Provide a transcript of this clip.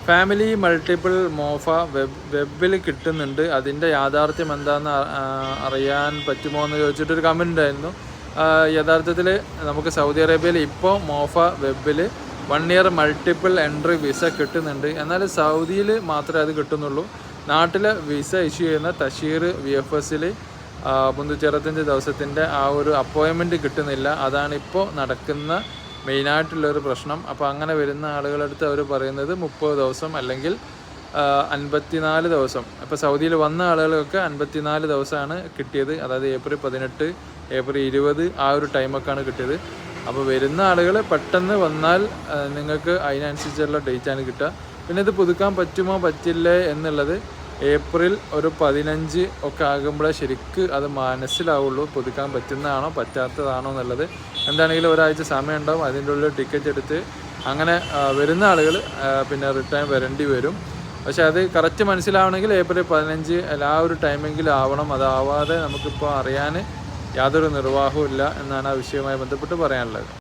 Family multiple മോഫ വെബിൽ കിട്ടുന്നുണ്ട്. അതിൻ്റെ യാഥാർത്ഥ്യം എന്താണെന്ന് അറിയാൻ പറ്റുമോ എന്ന് ചോദിച്ചിട്ടൊരു കമൻ്റ് ഉണ്ടായിരുന്നു. യഥാർത്ഥത്തിൽ നമുക്ക് സൗദി അറേബ്യയിൽ ഇപ്പോൾ മോഫ വെബിൽ 1 ഇയർ മൾട്ടിപ്പിൾ എൻട്രി വിസ കിട്ടുന്നുണ്ട്. എന്നാൽ സൗദിയിൽ മാത്രമേ അത് കിട്ടുന്നുള്ളൂ. നാട്ടിൽ വിസ ഇഷ്യൂ ചെയ്യുന്ന തഷീർ VFSൽ 365 ദിവസത്തിൻ്റെ ആ ഒരു അപ്പോയിൻമെൻറ്റ് കിട്ടുന്നില്ല. അതാണ് ഇപ്പോൾ നടക്കുന്ന മെയിനായിട്ടുള്ളൊരു പ്രശ്നം. അപ്പോൾ അങ്ങനെ വരുന്ന ആളുകളടുത്ത് അവർ പറയുന്നത് 30 ദിവസം അല്ലെങ്കിൽ 54 ദിവസം. ഇപ്പോൾ സൗദിയിൽ വന്ന ആളുകൾക്ക് 54 ദിവസമാണ് കിട്ടിയത്. അതായത് ഏപ്രിൽ 18, ഏപ്രിൽ 20 ആ ഒരു ടൈമൊക്കെയാണ് കിട്ടിയത്. അപ്പോൾ വരുന്ന ആളുകൾ പെട്ടെന്ന് വന്നാൽ നിങ്ങൾക്ക് അതിനനുസരിച്ചുള്ള ഡേറ്റാണ് കിട്ടുക. പിന്നെ ഇത് പുതുക്കാൻ പറ്റുമോ പറ്റില്ലേ എന്നുള്ളത് ഏപ്രിൽ ഒരു 15 ഒക്കെ ആകുമ്പോഴേ ശരിക്ക് അത് മനസ്സിലാവുള്ളൂ, പുതുക്കാൻ പറ്റുന്നതാണോ പറ്റാത്തതാണോ എന്നുള്ളത്. എന്താണെങ്കിലും ഒരാഴ്ച സമയം ഉണ്ടാവും. അതിൻ്റെ ഉള്ളിൽ ടിക്കറ്റ് എടുത്ത് അങ്ങനെ വരുന്ന ആളുകൾ പിന്നെ റിട്ടേൺ വരേണ്ടി വരും. പക്ഷെ അത് കറക്റ്റ് മനസ്സിലാവണമെങ്കിൽ ഏപ്രിൽ 15 അല്ല ആ ഒരു ടൈമെങ്കിലും ആവണം. അതാവാതെ നമുക്കിപ്പോൾ അറിയാൻ യാതൊരു നിർവാഹവും ഇല്ല എന്നാണ് ആ വിഷയവുമായി ബന്ധപ്പെട്ട് പറയാനുള്ളത്.